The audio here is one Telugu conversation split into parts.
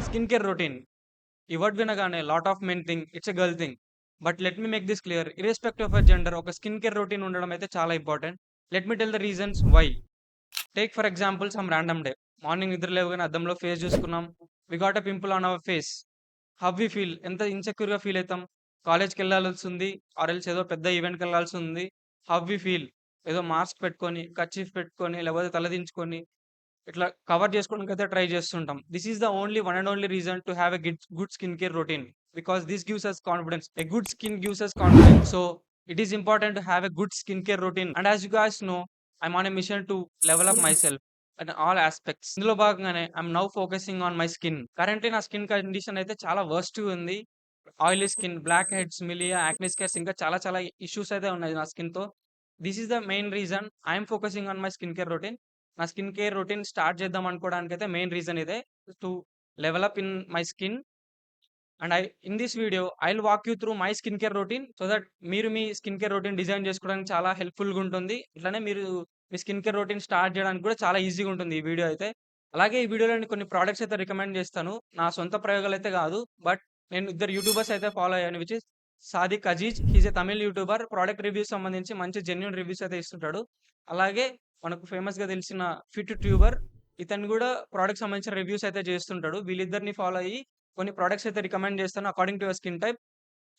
Skin care routine. ఈ వర్డ్ వినగానే lot of men think it's a girl thing. But let me make this clear. Irrespective of gender ఒక స్కిన్ కేర్ రొటీన్ ఉండడం అయితే చాలా important. Let me tell the reasons why. Take for example some random day. Morning నిద్ర లేవగానే అద్దంలో ఫేస్ చూసుకున్నాం. We got a pimple on our face. How we feel? ఎంత ఇన్‌సెక్యూర్‌గా ఫీల్ అయితాం. కాలేజ్‌కెళ్ళాల్సుంది ఆర్ ఎల్స్ ఏదో పెద్ద ఈవెంట్‌కెళ్ళాల్సుంది. How we feel? ఏదో మాస్క్ పెట్టుకొని, కర్చీఫ్ పెట్టుకొని, లేకపోతే తలదించుకొని ఇట్లా కవర్ చేసుకోవడానికైతే ట్రై చేస్తుంటాం. This is the only one and only reason to have a good skin care routine. Because this gives us confidence. A good skin gives us confidence. So it is important to have a good skincare routine. And as you guys know, I'm on a mission to level up myself in all aspects. ఇందులో భాగంగానే I'm now focusing on my skin. Currently నా స్కిన్ కండిషన్ అయితే చాలా వర్స్ట్ ఉంది. Oily skin, black heads, milia, acne scars ఇంకా చాలా చాలా ఇష్యూస్ అయితే ఉన్నాయి నా స్కిన్‌తో. This is the main reason I'm focusing on my skin care routine. నా స్కిన్ కేర్ రొటీన్ స్టార్ట్ చేద్దాం అనుకోవడానికైతే మెయిన్ రీజన్ ఇదే. To level up in my skin. And in this video I'll walk you through my skin care routine so that మీరు మీ స్కిన్ కేర్ రొటీన్ డిజైన్ చేసుకోవడానికి చాలా హెల్ప్‌ఫుల్‌గా ఉంటుంది. ఇట్లనే మీరు మీ స్కిన్ కేర్ రొటీన్ స్టార్ట్ చేయడానికి కూడా చాలా ఈజీగా ఉంటుంది ఈ వీడియో అయితే. అలాగే ఈ వీడియోలో నేను కొన్ని ప్రొడక్ట్స్ అయితే రికమెండ్ చేస్తాను. నా సొంత ప్రయోగాలైతే కాదు. బట్ నేను ఇద్దరు యూట్యూబర్స్ అయితే ఫాలో అయ్యాను. Which is Sadiq Aziz. He is a Tamil YouTuber. Product reviews సంబంధించి మంచి జెన్యూన్ రివ్యూస్ అయితే ఇస్తుంటాడు. అలాగే మనకు ఫేమస్‌గా తెలిసిన ఫిట్ ట్యూబర్. ఇతను కూడా ప్రొడక్ట్‌కి సంబంధించిన రివ్యూస్ అయితే చేస్తుంటాడు. వీళ్ళిద్దరిని ఫాలో అయ్యి కొన్ని ప్రొడక్ట్స్ అయితే రికమెండ్ చేస్తాను according to your skin type.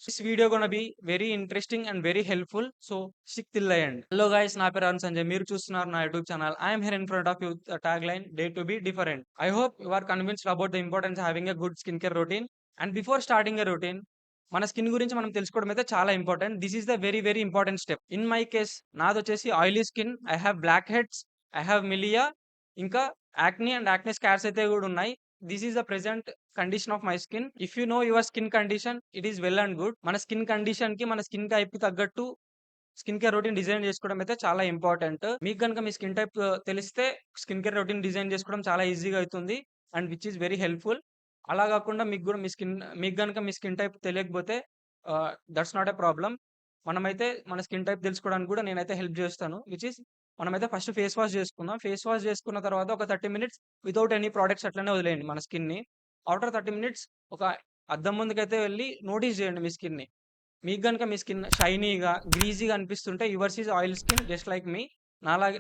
This video gonna be very interesting and very helpful. So stick till the end. Hello guys, నా పేరు అరుణ్ సంజయ్. మీరు చూస్తున్నారు నా YouTube channel. I am here in front of you the tag line dare to be different. I hope you are convinced about the importance having a good skin care routine. And before starting a routine మన స్కిన్ గురించి మనం తెలుసుకోవడం అయితే చాలా important. This is the very very important step. In my case నాదొచ్చేసి oily skin. I have black heads. I have milia. ఇంకా యాక్నే అండ్ యాక్నే స్కార్స్ అయితే కూడా ఉన్నాయి. This is the present condition of my skin. If you know your skin condition it is well and good. మన స్కిన్ కండిషన్ కి మన స్కిన్ టైప్ కి తగ్గట్టు స్కిన్ కేర్ రొటీన్ డిజైన్ చేసుకోవడం అయితే చాలా ఇంపార్టెంట్. మీకు గనుక మీ స్కిన్ టైప్ తెలిస్తే స్కిన్ కేర్ రొటీన్ డిజైన్ చేసుకోవడం చాలా ఈజీగా అవుతుంది. And which is very helpful. అలా కాకుండా మీకు గనుక మీ స్కిన్ టైప్ తెలియకపోతే దట్స్ నాట్ ఎ ప్రాబ్లమ్. మనమైతే మన స్కిన్ టైప్ తెలుసుకోవడానికి కూడా నేనైతే హెల్ప్ చేస్తాను. విచ్ ఈస్ మనమైతే ఫస్ట్ ఫేస్ వాష్ చేసుకుందాం. ఫేస్ వాష్ చేసుకున్న తర్వాత ఒక 30 మినిట్స్ వితౌట్ ఎనీ ప్రొడక్ట్స్ అట్లనే వదిలేయండి మన స్కిన్‌ని. ఆఫ్టర్ 30 మినిట్స్ ఒక అద్దం ముందుకైతే వెళ్లి నోటీస్ చేయండి మీ స్కిన్‌ని. మీకు గనుక మీ స్కిన్ షైనీగా, గ్రీజీగా అనిపిస్తుంటే yours is oil skin just like me.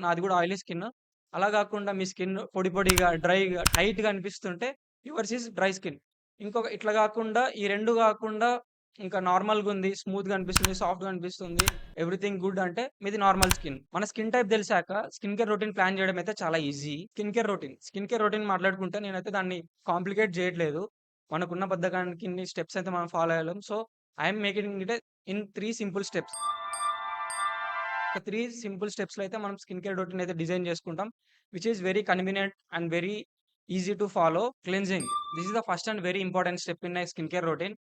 నాది కూడా ఆయిలీ స్కిన్. అలా కాకుండా మీ స్కిన్ పొడి పొడిగా, డ్రైగా, టైట్‌గా అనిపిస్తుంటే యువర్స్ ఈజ్ డ్రై స్కిన్. ఇట్లా కాకుండా ఈ 2 కాకుండా ఇంకా నార్మల్‌గుంది, స్మూత్‌గా అనిపిస్తుంది, సాఫ్ట్‌గా అనిపిస్తుంది, ఎవ్రీథింగ్ గుడ్ అంటే మీది నార్మల్ స్కిన్. మన స్కిన్ టైప్ తెలిసాక స్కిన్ కేర్ రొటీన్ ప్లాన్ చేయడం అయితే చాలా ఈజీ. స్కిన్ కేర్ రొటీన్ మాట్లాడుకుంటే నేనైతే దాన్ని కాంప్లికేట్ చేయట్లేదు. మనకున్న బద్ధకానికి ఇన్ని స్టెప్స్ అయితే మనం ఫాలో అయ్యలేం. So I'm making it in 3 simple steps. ఒక 3 సింపుల్ స్టెప్స్‌లో అయితే మనం స్కిన్ కేర్ రొటీన్ అయితే డిజైన్ చేసుకుంటాం. Which is very convenient and very easy to follow. Cleansing. This is the first and very important step in my skin care routine.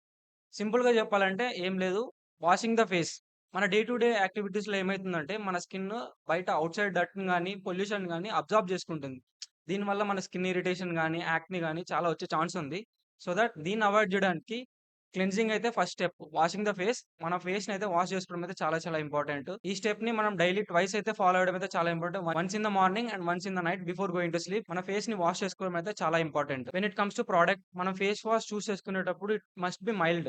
సింపుల్‌గా చెప్పాలంటే ఏం లేదు. Washing the face. మన డే టు డే యాక్టివిటీస్‌లో ఏమైతుందంటే మన స్కిన్ బయట ఔట్‌సైడ్ డర్ట్‌ని గాని, పొల్యూషన్ గాని అబ్జార్బ్ చేసుకుంటుంది. దీనివల్ల మన స్కిన్ ఇరిటేషన్ గాని, యాక్నే గాని చాలా వచ్చే ఛాన్స్ ఉంది. సో దట్ దీన్ని అవాయిడ్ చేయడానికి క్లెన్జింగ్ అయితే first step. Washing the face. మన ఫేస్‌ని అయితే వాష్ చేసుకోవడం అయితే చాలా చాలా ఇంపార్టెంట్. ఈ స్టెప్‌ని మనం డైలీ ట్వైస్ అయితే ఫాలో అవ్వడం అయితే చాలా important. Once in the morning and once in the night before going to sleep. మన ఫేస్‌ని వాష్ చేసుకోవడం అయితే చాలా important. When it comes to product మనం ఫేస్ వాష్ చూస్ చేసుకునేటప్పుడు ఇట్ మస్ట్ బి మైల్డ్.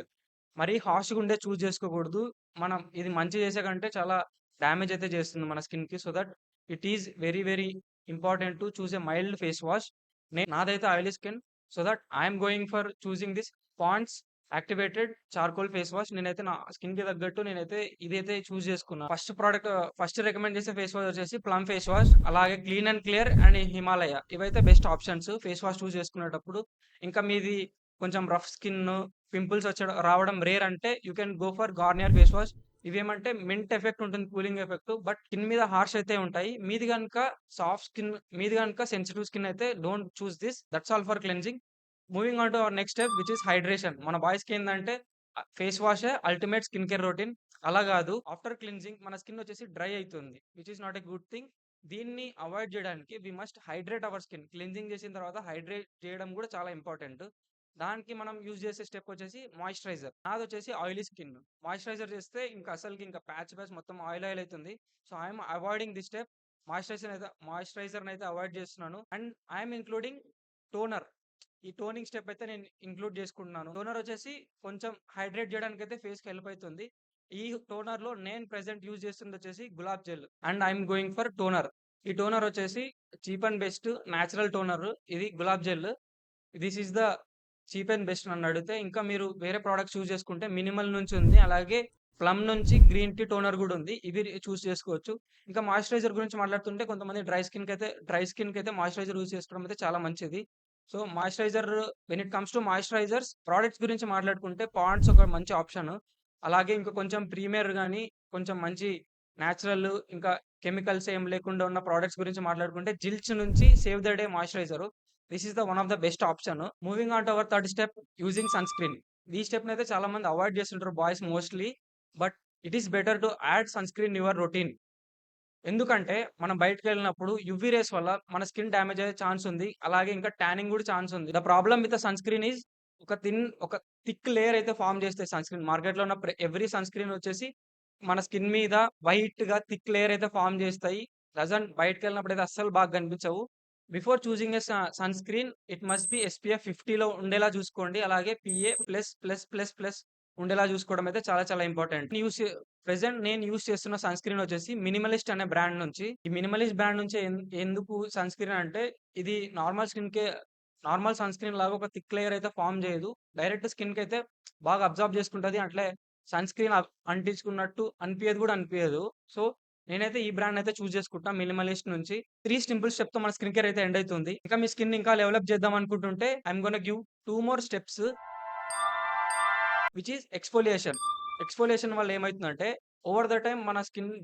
మరీ హార్ష్‌గా ఉండే చూజ్ చేసుకోకూడదు. మనం ఇది మంచి చేసే కంటే చాలా డ్యామేజ్ అయితే చేస్తుంది మన స్కిన్‌కి. So that it is very very important to choose a mild face wash. నాదైతే oily skin. So that I'm going for choosing this Pond's activated charcoal face wash. నేనైతే నా స్కిన్‌కి తగ్గట్టు నేనైతే ఇదైతే చూజ్ చేసుకున్నా. ఫస్ట్ రికమెండ్ చేసే ఫేస్ వాష్ వచ్చేసి ప్లమ్ ఫేస్ వాష్. అలాగే clean and clear and Himalaya. ఇవైతే best options face wash choose చేసుకునేటప్పుడు. ఇంకా మీది కొంచెం రఫ్ స్కిన్, పింపుల్స్ రావడం రేర్ అంటే you can go for Garnier face wash. ఇవేమంటే మింట్ ఎఫెక్ట్ ఉంటుంది, కూలింగ్ ఎఫెక్ట్. బట్ స్కిన్ మీద హార్ష్ అయితే ఉంటాయి. మీది గనుక సెన్సిటివ్ స్కిన్ అయితే don't choose this. That's all for cleansing. Moving on to our next step which is hydration. మన బాయ్స్‌కి ఏందంటే ఫేస్ వాషే అల్టిమేట్ స్కిన్ కేర్ రొటీన్. అలా కాదు. ఆఫ్టర్ క్లెన్జింగ్ మన స్కిన్ వచ్చేసి డ్రై అయితుంది. Which is not a good thing. దీన్ని అవాయిడ్ చేయడానికి we must hydrate our skin. Cleansing చేసిన తర్వాత హైడ్రేట్ చేయడం కూడా చాలా ఇంపార్టెంట్. దానికి మనం యూజ్ చేసే స్టెప్ వచ్చేసి మాయిశ్చరైజర్. నాదొచ్చేసి ఆయిలీ స్కిన్. మాయిశ్చరైజర్ చేస్తే ఇంకా ప్యాచ్ మొత్తం ఆయిల్ ఆయిల్ అయితుంది. So I'm avoiding this step. మాయిశ్చరైజర్‌నైతే అవాయిడ్ చేస్తున్నాను. And I'm including toner. ఈ టోనింగ్ స్టెప్ అయితే నేను ఇంక్లూడ్ చేసుకుంటున్నాను. టోనర్ వచ్చేసి కొంచెం హైడ్రేట్ చేయడానికైతే ఫేస్‌కి హెల్ప్ అయితుంది. ఈ టోనర్‌లో నేను ప్రెజెంట్ యూజ్ చేస్తుంది వచ్చేసి గులాబ్ gel and I am going for toner. ఈ టోనర్ వచ్చేసి cheap and best natural toner. ఇది గులాబ్ gel. This is the cheap and best నన్నడిగితే. ఇంకా మీరు వేరే ప్రొడక్ట్స్ చూజ్ చేసుకుంటే మినిమల్ నుంచి ఉంది. అలాగే ప్లమ్ నుంచి గ్రీన్ టీ టోనర్ గూడా ఉంది. ఇవి చూజ్ చేసుకోవచ్చు. ఇంకా మాయిశ్చరైజర్ గురించి మాట్లాడుతుంటే కొంతమంది డ్రై స్కిన్‌కైతే మాయిశ్చరైజర్ యూజ్ చేసుకోవడం అయితే చాలా మంచిది. So, moisturizer when it comes to moisturizers products గురించి మాట్లాడుకుంటే పాండ్స్ ఒక మంచి ఆప్షన్. అలాగే ఇంకా కొంచెం ప్రీమియర్ గాని, కొంచెం మంచి నేచురల్ ఇంకా కెమికల్స్ ఏం లేకుండా ఉన్న ప్రొడక్ట్స్ గురించి మాట్లాడుకుంటే జిల్చ్ నుంచి save the day moisturizer. This is the one of the best option. Moving on to our third step using sunscreen. ఈ స్టెప్‌నైతే చాలా మంది అవాయిడ్ చేస్తుంటారు boys mostly. But it is better to add sunscreen in your routine. ఎందుకంటే మనం బయటికెళ్ళినప్పుడు యూవీ రేస్ వల్ల మన స్కిన్ డ్యామేజ్ అయ్యే ఛాన్స్ ఉంది. అలాగే ఇంకా టానింగ్ గూడా ఛాన్స్ ఉంది. The problem with the sunscreen is ఒక థిక్ లేయర్ అయితే ఫార్మ్ చేస్తాయి సన్ స్క్రీన్. మార్కెట్‌లో ఉన్న ఎవ్రీ సన్ స్క్రీన్ వచ్చేసి మన స్కిన్ మీద వైట్‌గా థిక్ లేయర్ అయితే ఫార్మ్ చేస్తాయి. బయటికెళ్ళినప్పుడైతే అస్సలు బాగా కనిపించవు. Before choosing a sunscreen it must be SPF 50లో ఉండేలా చూసుకోండి. అలాగే PA plus, plus, plus, plus ఉండేలా చూసుకోవడం అయితే చాలా చాలా ఇంపార్టెంట్. ప్రెజెంట్ నేను యూజ్ చేస్తున్న సన్ స్క్రీన్ వచ్చేసి మినిమలిస్ట్ అనే బ్రాండ్ నుంచి. ఈ మినిమలిస్ట్ బ్రాండ్ నుంచి ఎందుకు సన్ స్క్రీన్ అంటే ఇది నార్మల్ సన్ స్క్రీన్ లాగా ఒక థిక్ లేయర్ అయితే ఫార్మ్ చేయదు. డైరెక్ట్ స్కిన్‌కి అయితే బాగా అబ్జార్బ్ చేసుకుంటది. అట్లే సన్ స్క్రీన్ అంటించుకున్నట్టు అనిపియదు కూడా అనిపియదు. సో, నేనైతే ఈ బ్రాండ్ అయితే చూజ్ చేసుకుంటా మినిమలిస్ట్ నుంచి. 3 సింపుల్ స్టెప్‌తో మన స్కిన్ కేర్ అయితే ఎండ్ అయితుంది. ఇంకా మీ స్కిన్ ఇంకా డెవలప్ చేద్దాం అనుకుంటుంటే I am gonna give 2 more steps which is exfoliation. Exfoliation వల్ల ఏమైతుందంటే ఓవర్ ద టైమ్ మన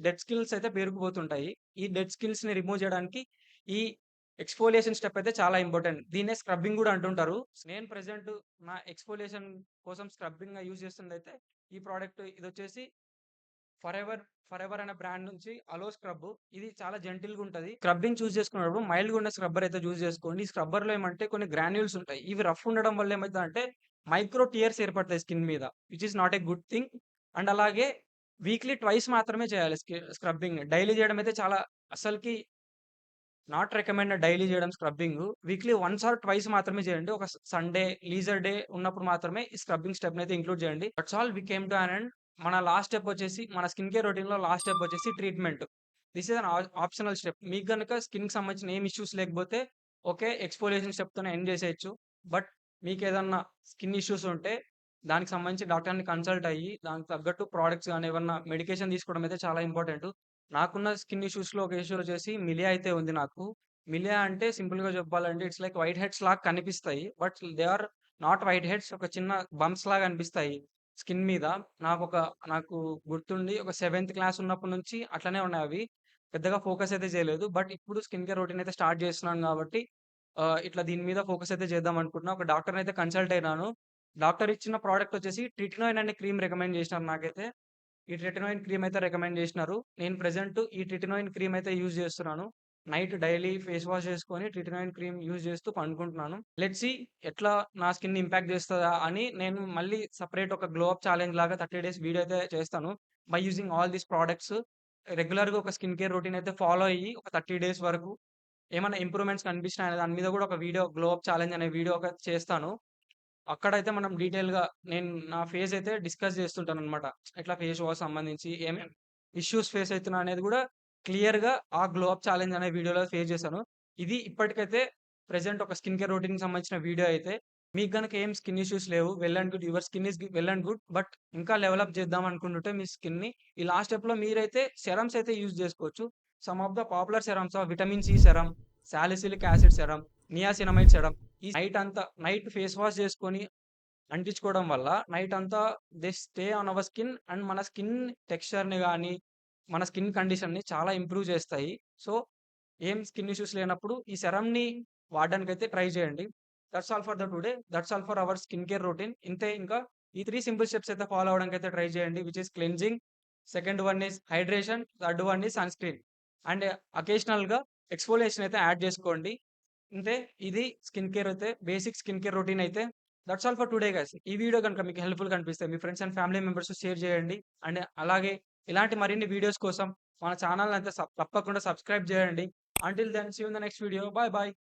డెడ్ స్కిల్స్ అయితే పేరుకుపోతుంటాయి. ఈ డెడ్ స్కిల్స్‌ని రిమూవ్ చేయడానికి ఈ ఎక్స్‌ఫోలియేషన్ స్టెప్ అయితే చాలా ఇంపార్టెంట్. దీన్నే స్క్రబ్బింగ్ గూడా అంటుంటారు. నేను ప్రెజెంట్ నా ఎక్స్‌ఫోలియేషన్ కోసం స్క్రబ్బింగ్‌గా యూజ్ చేస్తుందయితే ఈ ప్రొడక్ట్ ఇదొచ్చేసి ఫరెవర్ ఫరెవర్ అనే బ్రాండ్ నుంచి అలో స్క్రబ్. ఇది చాలా జెంటిల్‌గా ఉంటది. స్క్రబ్బింగ్ చూజ్ చేసుకున్నప్పుడు మైల్డ్‌గా ఉన్న స్క్రబ్బర్ అయితే చూజ్ చేసుకోండి. ఈ స్క్రబ్బర్‌లో ఏమంటే కొన్ని గ్రాన్యూల్స్ ఉంటాయి. ఇవి రఫ్ ఉండడం వల్ల ఏమైతదంటే మైక్రో టియర్స్ ఏర్పడతాయి స్కిన్ మీద. Which is not a good thing. And అలాగే వీక్లీ ట్వైస్ మాత్రమే చేయాలి స్క్రబ్బింగ్. డైలీ చేయడం అయితే చాలా అసలకి నాట్ రికమెండెడ్ డైలీ చేయడం scrubbing. Weekly once or twice మాత్రమే చేయండి. ఒక సండే, లీజర్ డే ఉన్నప్పుడు మాత్రమే ఈ స్క్రబ్బింగ్ స్టెప్‌నైతే ఇంక్లూడ్ చేయండి. That's all we came to an end. మన లాస్ట్ స్టెప్ వచ్చేసి మన స్కిన్ కేర్ రొటీన్‌లో లాస్ట్ స్టెప్ వచ్చేసి treatment. This is an optional step. మీకు గనుక స్కిన్‌కి సంబంధించిన ఏం ఇష్యూస్ లేకపోతే ఓకే. ఎక్స్‌ఫోలియేషన్ స్టెప్‌తోనే ఎండ్ చేసేయొచ్చు. బట్ మీకేదన్నా స్కిన్ ఇష్యూస్ ఉంటే దానికి సంబంధించి డాక్టర్‌ని కన్సల్ట్ అయ్యి దానికి తగ్గట్టు ప్రొడక్ట్స్ గాని ఏవన్నా మెడికేషన్ తీసుకోవడం అయితే చాలా ఇంపార్టెంటు. నాకున్న స్కిన్ ఇష్యూస్‌లో ఒక ఇష్యూ వచ్చేసి మిలియా అయితే ఉంది నాకు. మిలియా అంటే సింపుల్‌గా చెప్పాలంటే ఇట్స్ లైక్ వైట్ హెడ్స్ లాగా కనిపిస్తాయి. But they are not whiteheads. ఒక చిన్న బంప్స్ లాగా అనిపిస్తాయి స్కిన్ మీద. నాకొక నాకు గుర్తుండి ఒక సెవెంత్ క్లాస్ ఉన్నప్పటి నుంచి అట్లనే ఉన్నాయవి. పెద్దగా ఫోకస్ అయితే చేయలేదు. బట్ ఇప్పుడు స్కిన్ కేర్ రొటీన్ అయితే స్టార్ట్ చేస్తున్నాను కాబట్టి ఇట్లా దీని మీద ఫోకస్ అయితే చేద్దాం అనుకుంటున్నా. ఒక డాక్టర్‌ని అయితే కన్సల్ట్ అయినాను. డాక్టర్ ఇచ్చిన ప్రొడక్ట్ వచ్చేసి ట్రిటినోయిన్ అనే క్రీమ్ రికమెండ్ చేసినారు నాకైతే. ఈ ట్రిటినోయిన్ క్రీమ్ అయితే రికమెండ్ చేసినారు. నేను ప్రెజెంట్ ఈ ట్రిటినోయిన్ క్రీమ్ అయితే యూజ్ చేస్తున్నాను. నైట్ డైలీ ఫేస్ వాష్ చేసుకొని ట్రిటినోయిన్ క్రీమ్ యూజ్ చేస్తూ పండుకుంటున్నాను. లెట్స్ సీ ఎట్లా నా స్కిన్ ఇంపాక్ట్ చేస్తదా అని నేను మళ్ళీ సెపరేట్ ఒక గ్లో అప్ ఛాలెంజ్ లాగా 30 డేస్ వీడియో అయితే చేస్తాను. By using all these products. రెగ్యులర్‌గా ఒక స్కిన్ కేర్ రొటీన్ అయితే ఫాలో అయ్యి ఒక 30 డేస్ వరకు ఏమన్నా ఇంప్రూవ్‌మెంట్స్ కనిపించినాయా అనే దాని మీద కూడా ఒక వీడియో గ్లో అప్ ఛాలెంజ్ అనే వీడియో ఒకటి చేస్తాను. అక్కడైతే మనం డీటెయిల్‌గా నేను నా ఫేస్ అయితే డిస్కస్ చేస్తుంటాననమాట. ఇట్లా ఫేస్ వాష్ సంబంధించి ఏమేం ఇష్యూస్ ఫేస్ అయితున్నా అనేది గూడా క్లియర్‌గా ఆ గ్లో అప్ ఛాలెంజ్ అనే వీడియోలో ఫేస్ చేశాను. ఇది ఇప్పటికైతే ప్రెజెంట్ ఒక స్కిన్ కేర్ రొటీన్‌కి సంబంధించిన వీడియో అయితే. మీకు గనుక ఏం స్కిన్ ఇష్యూస్ లేవు. Well and good. Your skin is well and good. But ఇంకా డెవలప్ చేద్దాం అనుకుంటుంటే మీ స్కిన్‌ని ఈ లాస్ట్ స్టెప్‌లో మీరైతే సెరమ్స్ అయితే యూజ్ చేసుకోవచ్చు. Some of the popular serums are vitamin C serum, salicylic acid serum, niacinamide serum. ఈ నైట్ ఫేస్ వాష్ చేసుకొని అంటించుకోవడం వల్ల నైట్ అంతా they stay on our skin and మన స్కిన్ టెక్స్చర్‌ని గాని, మన స్కిన్ కండిషన్‌ని చాలా ఇంప్రూవ్ చేస్తాయి. సో, ఏం స్కిన్ ఇష్యూస్ లేనప్పుడు ఈ సెరమ్‌ని వాడడానికైతే ట్రై చేయండి. That's all for the today. That's all for our skin care routine. ఇంతే ఇంకా ఈ 3 సింపుల్ స్టెప్స్ అయితే ఫాలో అవ్వడానికైతే ట్రై చేయండి. Which is cleansing, second one is hydration, third one is sunscreen. And అకేషనల్‌గా ఎక్స్‌ఫోలియేషన్ అయితే యాడ్ చేసుకోండి. ఇంతే ఇది స్కిన్ కేర్ అయితే బేసిక్ స్కిన్ కేర్ రొటీన్ అయితే. That's all for today guys. ఈ వీడియో గనుక మీకు హెల్ప్‌ఫుల్‌గా అనిపిస్తే మీ ఫ్రెండ్స్ అండ్ ఫ్యామిలీ మెంబర్స్‌తో షేర్ చేయండి. అండ్ అలాగే ఇలాంటి మరిన్ని వీడియోస్ కోసం మన ఛానెల్‌ని అయితే తప్పకుండా సబ్స్క్రైబ్ చేయండి. Until then see you in the next video. Bye by.